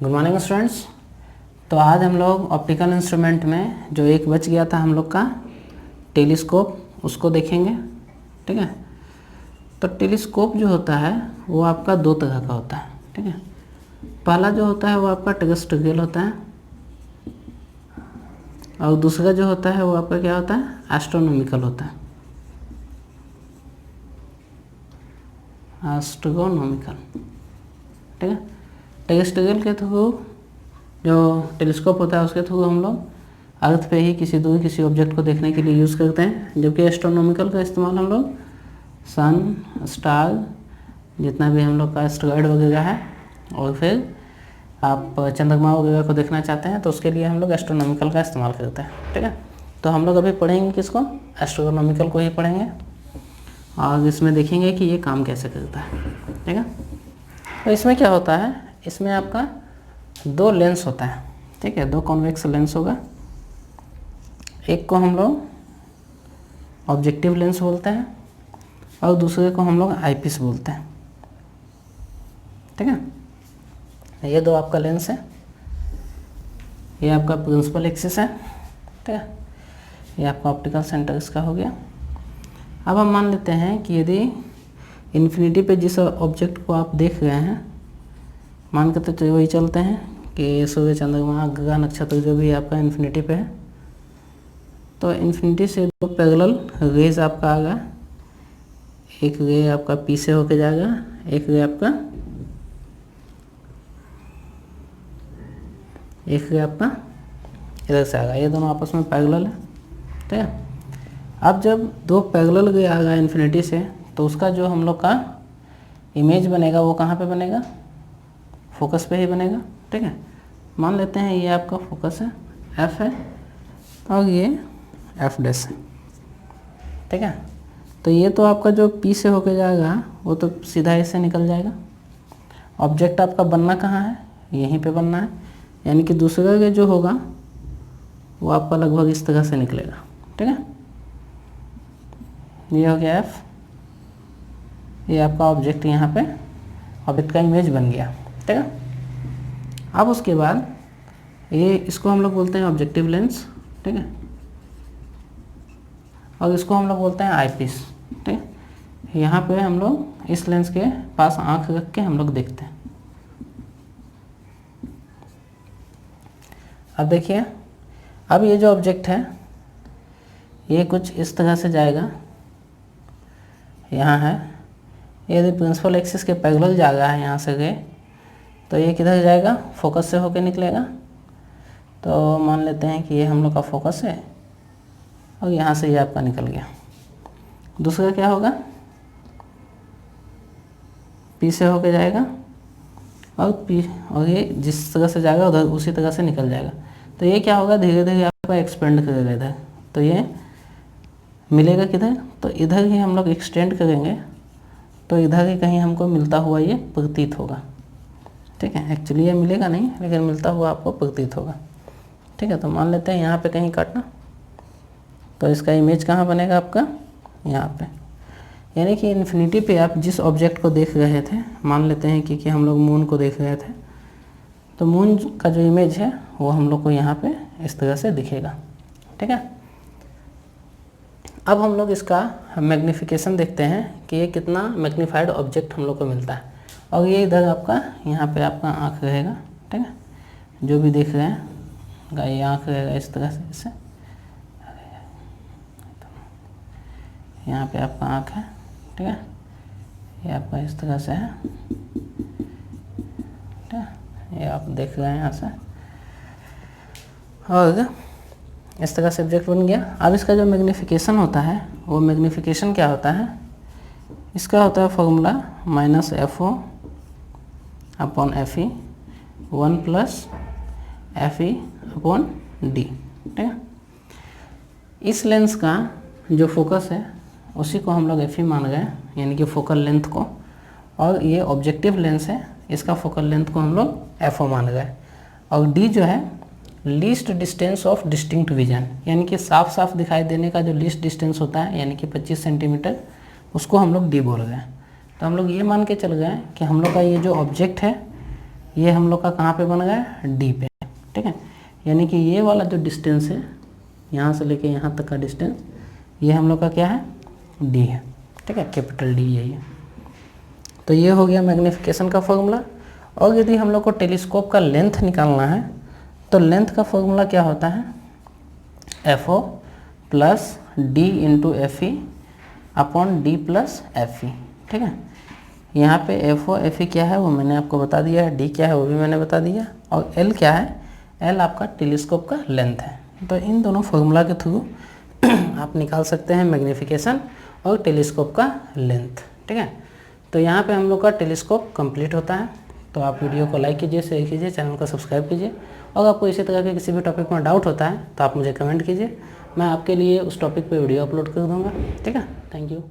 Good morning students. तो आज हम लोग ऑप्टिकल इंस्ट्रूमेंट में जो एक बच गया था हम लोग का टेलीस्कोप, उसको देखेंगे। ठीक है। तो टेलीस्कोप जो होता है वो आपका दो तरह का होता है। ठीक है। पहला जो होता है वो आपका टेरेस्ट्रियल होता है और दूसरा जो होता है वो आपका क्या होता है, एस्ट्रोनॉमिकल होता है। एस्ट्रोनॉमिकल। ठीक है। टेरेस्ट्रियल के थ्रू जो टेलीस्कोप होता है उसके थ्रू हम लोग अर्थ पे ही किसी ऑब्जेक्ट को देखने के लिए यूज़ करते हैं, जबकि एस्ट्रोनॉमिकल का इस्तेमाल हम लोग सन, स्टार, जितना भी हम लोग का एस्टेरॉयड वगैरह है, और फिर आप चंद्रमा वगैरह को देखना चाहते हैं तो उसके लिए हम लोग एस्ट्रोनॉमिकल का इस्तेमाल करते हैं। ठीक है। तो हम लोग अभी पढ़ेंगे किसको, एस्ट्रोनॉमिकल को ही पढ़ेंगे और इसमें देखेंगे कि ये काम कैसे करता है। ठीक है। तो इसमें क्या होता है, इसमें आपका दो लेंस होता है। ठीक है। दो कॉन्वेक्स लेंस होगा। एक को हम लोग ऑब्जेक्टिव लेंस बोलते हैं और दूसरे को हम लोग आईपीस बोलते हैं। ठीक है। ये दो आपका लेंस है, ये आपका प्रिंसिपल एक्सिस है। ठीक है। ये आपका ऑप्टिकल सेंटर इसका हो गया। अब हम मान लेते हैं कि यदि इन्फिनिटी पे जिस ऑब्जेक्ट को आप देख रहे हैं, मान के तो वही चलते हैं कि सूर्य, चंद्रमा, ग्रह, नक्षत्र जो भी आपका इन्फिनिटी पे है, तो इन्फिनिटी से दो पैरेलल रेज आपका आएगा। एक रे आपका पी से होके जाएगा, एक रे आपका इधर से आएगा। ये दोनों आपस में पैरेलल है। ठीक है। अब जब दो पैरेलल रे आएगा इन्फिनिटी से, तो उसका जो हम लोग का इमेज बनेगा वो कहाँ पे बनेगा, फोकस पे ही बनेगा। ठीक है। मान लेते हैं ये आपका फोकस है, एफ है, और ये एफ डैश है। ठीक है। तो ये तो आपका जो पी से होके जाएगा वो तो सीधा इससे निकल जाएगा। ऑब्जेक्ट आपका बनना कहाँ है, यहीं पे बनना है, यानी कि दूसरा के जो होगा वो आपका लगभग इस तरह से निकलेगा। ठीक है। ये हो गया एफ, ये आपका ऑब्जेक्ट, यहाँ पे ऑब्जेक्ट का इमेज बन गया। ठीक है। अब उसके बाद ये इसको हम लोग बोलते हैं ऑब्जेक्टिव लेंस। ठीक है। और इसको हम लोग बोलते हैं आईपीस। ठीक है। यहाँ पे हम लोग इस लेंस के पास आंख रख के हम लोग देखते हैं। अब देखिए, अब ये जो ऑब्जेक्ट है ये कुछ इस तरह से जाएगा, यहाँ है। यदि प्रिंसिपल एक्सिस के पैरेलल जा रहा है यहाँ से गए, तो ये किधर जाएगा, फोकस से होके निकलेगा। तो मान लेते हैं कि ये हम लोग का फोकस है और यहाँ से ये आपका निकल गया। दूसरा क्या होगा, पी से होके जाएगा और ये जिस तरह से जाएगा उधर उसी तरह से निकल जाएगा। तो ये क्या होगा, धीरे धीरे आपका एक्सपेंड करेगा इधर, तो ये मिलेगा किधर, तो इधर ही हम लोग एक्सटेंड करेंगे तो इधर ही कहीं हमको मिलता हुआ ये प्रतीत होगा। ठीक है। एक्चुअली ये मिलेगा नहीं, लेकिन मिलता हुआ आपको प्रतीत होगा। ठीक है। तो मान लेते हैं यहाँ पे कहीं काटना, तो इसका इमेज कहाँ बनेगा आपका, यहाँ पे। यानी कि इन्फिनिटी पे आप जिस ऑब्जेक्ट को देख रहे थे, मान लेते हैं कि हम लोग मून को देख रहे थे, तो मून का जो इमेज है वो हम लोग को यहाँ पे इस तरह से दिखेगा। ठीक है। अब हम लोग इसका मैग्नीफिकेशन देखते हैं कि ये कितना मैग्नीफाइड ऑब्जेक्ट हम लोग को मिलता है। और ये इधर आपका यहाँ पे आपका आँख रहेगा। ठीक है। जो भी देख रहे हैं ये आँख रहेगा इस तरह से, इससे यहाँ पे आपका आँख है। ठीक है। ये आपका इस तरह से है। ठीक है। ये आप देख रहे हैं यहाँ से, और इस तरह से ऑब्जेक्ट बन गया। अब इसका जो मैग्नीफिकेशन होता है, वो मैग्नीफिकेशन क्या होता है, इसका होता है formula -FO upon FE 1 + FE upon D। ठीक है। इस लेंस का जो फोकस है उसी को हम लोग FE मान गए, यानी कि फोकल लेंथ को, और ये ऑब्जेक्टिव लेंस है, इसका फोकल लेंथ को हम लोग FO मान गए। और D जो है least distance of distinct vision, यानी कि साफ साफ दिखाई देने का जो लीस्ट डिस्टेंस होता है, यानी कि 25 सेंटीमीटर, उसको हम लोग D बोल गए। तो हम लोग ये मान के चल गए कि हम लोग का ये जो ऑब्जेक्ट है ये हम लोग का कहाँ पे बन गया, डी पे, ठीक है। यानी कि ये वाला जो डिस्टेंस है यहाँ से लेके यहाँ तक का डिस्टेंस, ये हम लोग का क्या है, डी है, ठीक है, कैपिटल डी यही है। तो ये हो गया मैग्नीफिकेशन का फॉर्मूला। और यदि हम लोग को टेलीस्कोप का लेंथ निकालना है तो लेंथ का फॉर्मूला क्या होता है, FO plus D into FE upon D plus FE, ठीक है। यहाँ पे FO FE क्या है वो मैंने आपको बता दिया है, डी क्या है वो भी मैंने बता दिया, और L क्या है, L आपका टेलीस्कोप का लेंथ है। तो इन दोनों फॉर्मूला के थ्रू आप निकाल सकते हैं मैग्नीफिकेशन और टेलीस्कोप का लेंथ, ठीक है। तो यहाँ पे हम लोग का टेलीस्कोप कंप्लीट होता है। तो आप वीडियो को लाइक कीजिए, शेयर कीजिए, चैनल को सब्सक्राइब कीजिए, और आपको इसी तरह के किसी भी टॉपिक में डाउट होता है तो आप मुझे कमेंट कीजिए, मैं आपके लिए उस टॉपिक पे वीडियो अपलोड कर दूँगा, ठीक है। Thank you.